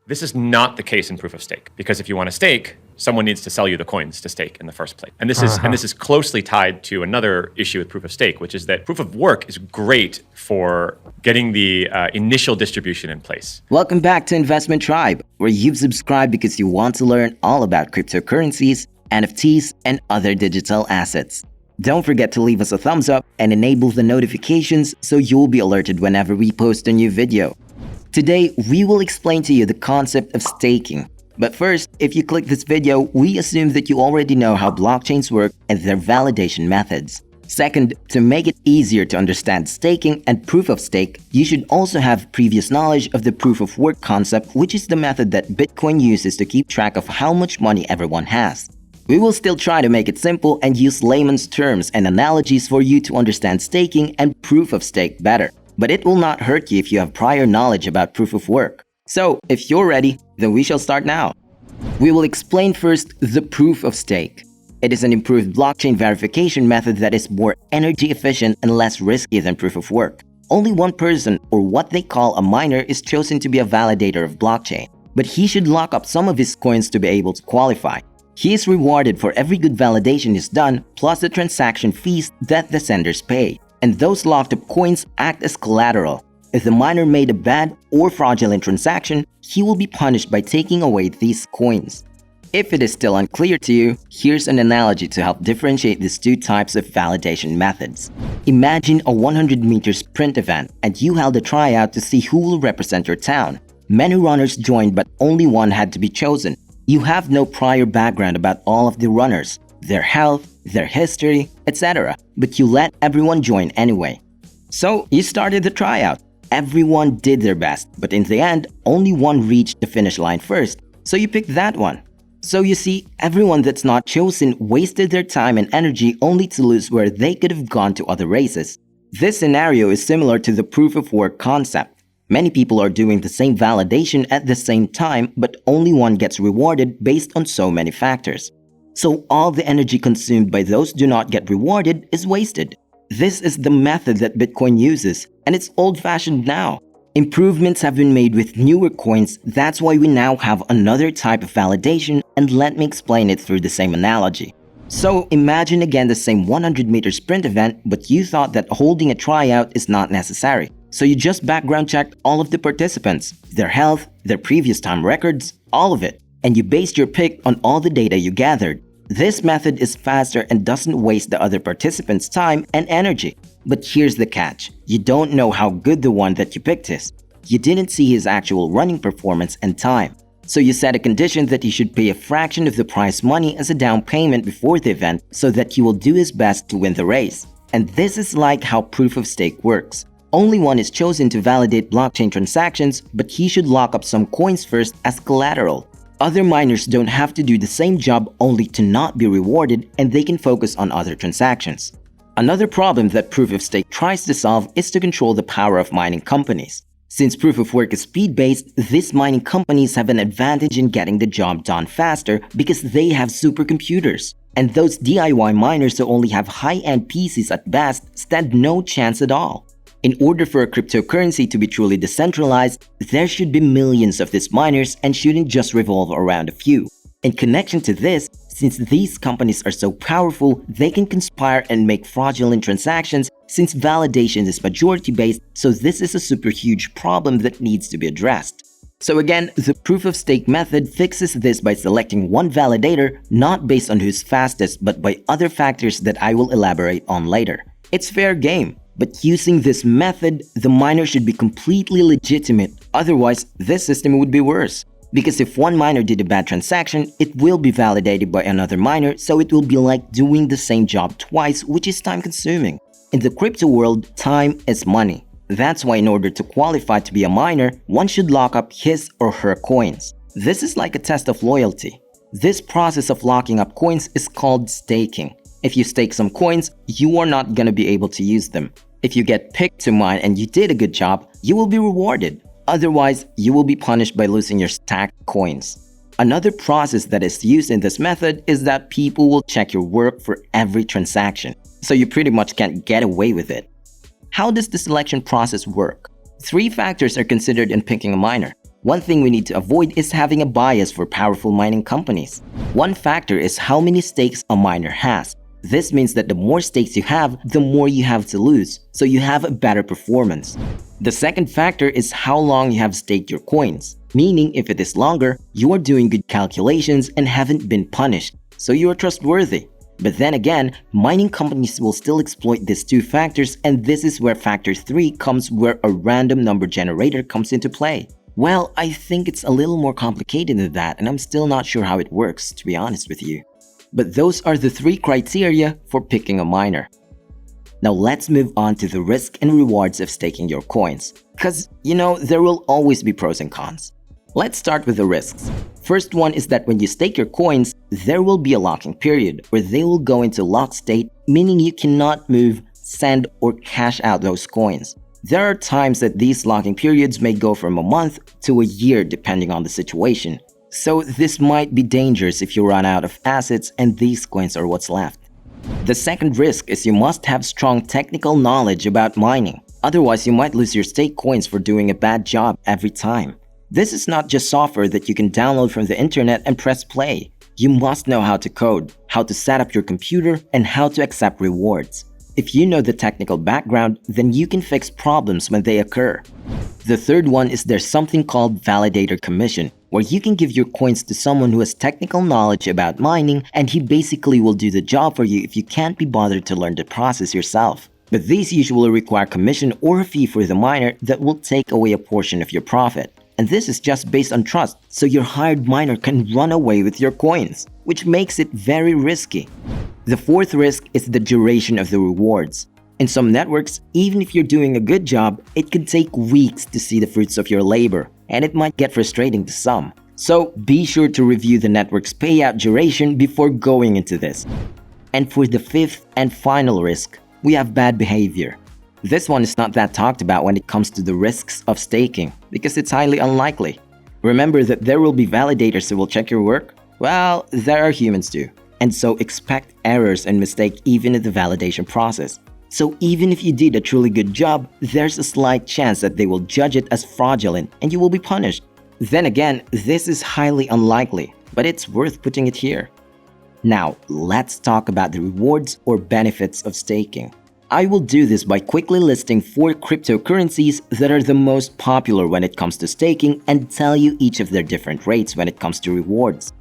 This is not the case in proof of stake, because if you want to stake, someone needs to sell you the coins to stake in the first place. And this is closely tied to another issue with proof of stake, which is that proof of work is great for getting the initial distribution in place. Welcome back to Investment Tribe, where you've subscribed because you want to learn all about cryptocurrencies, NFTs, and other digital assets. Don't forget to leave us a thumbs up and enable the notifications so you'll be alerted whenever we post a new video. Today, we will explain to you the concept of staking. But first, if you click this video, we assume that you already know how blockchains work and their validation methods. Second, to make it easier to understand staking and proof of stake, you should also have previous knowledge of the proof of work concept, which is the method that Bitcoin uses to keep track of how much money everyone has. We will still try to make it simple and use layman's terms and analogies for you to understand staking and proof of stake better. But it will not hurt you if you have prior knowledge about proof of work. So, if you're ready, then we shall start now. We will explain first the proof of stake. It is an improved blockchain verification method that is more energy efficient and less risky than proof of work. Only one person, or what they call a miner, is chosen to be a validator of blockchain. But he should lock up some of his coins to be able to qualify. He is rewarded for every good validation is done, plus the transaction fees that the senders pay. And those locked up coins act as collateral. If the miner made a bad or fraudulent transaction, he will be punished by taking away these coins. If it is still unclear to you, here's an analogy to help differentiate these two types of validation methods. Imagine a 100-meter sprint event and you held a tryout to see who will represent your town. Many runners joined, but only one had to be chosen. You have no prior background about all of the runners, their health, their history, etc. But you let everyone join anyway. So you started the tryout. Everyone did their best, but in the end, only one reached the finish line first, so you picked that one. So you see, everyone that's not chosen wasted their time and energy only to lose where they could have gone to other races. This scenario is similar to the proof of work concept. Many people are doing the same validation at the same time, but only one gets rewarded based on so many factors. So all the energy consumed by those who do not get rewarded is wasted. This is the method that Bitcoin uses, and it's old-fashioned now. Improvements have been made with newer coins, that's why we now have another type of validation, and let me explain it through the same analogy. So imagine again the same 100-meter sprint event, but you thought that holding a tryout is not necessary. So you just background checked all of the participants, their health, their previous time records, all of it, and you based your pick on all the data you gathered. This method is faster and doesn't waste the other participants' time and energy. But here's the catch. You don't know how good the one that you picked is. You didn't see his actual running performance and time. So you set a condition that he should pay a fraction of the prize money as a down payment before the event so that he will do his best to win the race. And this is like how proof of stake works. Only one is chosen to validate blockchain transactions, but he should lock up some coins first as collateral. Other miners don't have to do the same job only to not be rewarded, and they can focus on other transactions. Another problem that proof of stake tries to solve is to control the power of mining companies. Since proof of work is speed-based, these mining companies have an advantage in getting the job done faster because they have supercomputers. And those DIY miners who only have high-end PCs at best stand no chance at all. In order for a cryptocurrency to be truly decentralized, there should be millions of these miners and shouldn't just revolve around a few. In connection to this, since these companies are so powerful, they can conspire and make fraudulent transactions since validation is majority-based, so this is a super huge problem that needs to be addressed. So again, the proof of stake method fixes this by selecting one validator not based on who's fastest but by other factors that I will elaborate on later. It's fair game. But using this method, the miner should be completely legitimate, otherwise this system would be worse. Because if one miner did a bad transaction, it will be validated by another miner, so it will be like doing the same job twice, which is time consuming. In the crypto world, time is money. That's why in order to qualify to be a miner, one should lock up his or her coins. This is like a test of loyalty. This process of locking up coins is called staking. If you stake some coins, you are not gonna be able to use them. If you get picked to mine and you did a good job, you will be rewarded. Otherwise, you will be punished by losing your stacked coins. Another process that is used in this method is that people will check your work for every transaction, so you pretty much can't get away with it. How does the selection process work? 3 factors are considered in picking a miner. One thing we need to avoid is having a bias for powerful mining companies. One factor is how many stakes a miner has. This means that the more stakes you have, the more you have to lose, so you have a better performance. The second factor is how long you have staked your coins, meaning if it is longer, you are doing good calculations and haven't been punished, so you are trustworthy. But then again, mining companies will still exploit these two factors, and this is where factor 3 comes, where a random number generator comes into play. Well, I think it's a little more complicated than that, and I'm still not sure how it works, to be honest with you. But those are the 3 criteria for picking a miner. Now let's move on to the risk and rewards of staking your coins. Cause, there will always be pros and cons. Let's start with the risks. First one is that when you stake your coins, there will be a locking period where they will go into locked state, meaning you cannot move, send, or cash out those coins. There are times that these locking periods may go from a month to a year depending on the situation. So this might be dangerous if you run out of assets and these coins are what's left. The second risk is you must have strong technical knowledge about mining. Otherwise, you might lose your stake coins for doing a bad job every time. This is not just software that you can download from the internet and press play. You must know how to code, how to set up your computer, and how to accept rewards. If you know the technical background, then you can fix problems when they occur. The third one is there's something called Validator Commission, where you can give your coins to someone who has technical knowledge about mining, and he basically will do the job for you if you can't be bothered to learn the process yourself. But these usually require commission or a fee for the miner that will take away a portion of your profit. And this is just based on trust, so your hired miner can run away with your coins, which makes it very risky. The fourth risk is the duration of the rewards. In some networks, even if you're doing a good job, it could take weeks to see the fruits of your labor, and it might get frustrating to some. So be sure to review the network's payout duration before going into this. And for the fifth and final risk, we have bad behavior. This one is not that talked about when it comes to the risks of staking, because it's highly unlikely. Remember that there will be validators who will check your work? Well, there are humans too, and so expect errors and mistakes even in the validation process. So even if you did a truly good job, there's a slight chance that they will judge it as fraudulent and you will be punished. Then again, this is highly unlikely, but it's worth putting it here. Now, let's talk about the rewards or benefits of staking. I will do this by quickly listing 4 cryptocurrencies that are the most popular when it comes to staking and tell you each of their different rates when it comes to rewards.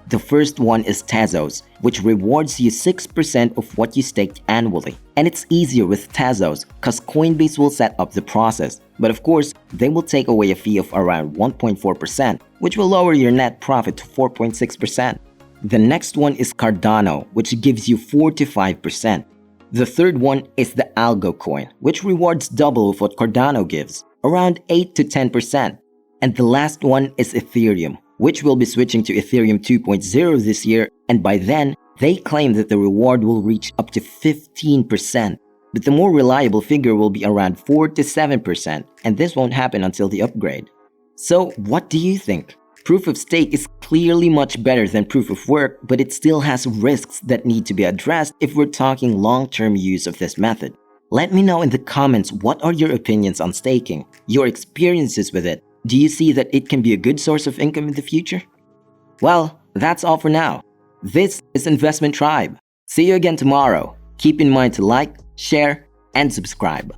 The first one is Tezos, which rewards you 6% of what you staked annually. And it's easier with Tezos cause Coinbase will set up the process. But of course, they will take away a fee of around 1.4%, which will lower your net profit to 4.6%. The next one is Cardano, which gives you 4 to 5%. The third one is the Algo coin, which rewards double of what Cardano gives, around 8 to 10%. And the last one is Ethereum, which will be switching to Ethereum 2.0 this year, and by then, they claim that the reward will reach up to 15%. But the more reliable figure will be around 4 to 7%, and this won't happen until the upgrade. So what do you think? Proof of stake is clearly much better than proof of work, but it still has risks that need to be addressed if we're talking long-term use of this method. Let me know in the comments what are your opinions on staking, your experiences with it. Do you see that it can be a good source of income in the future? Well, that's all for now. This is Investment Tribe. See you again tomorrow. Keep in mind to like, share, and subscribe.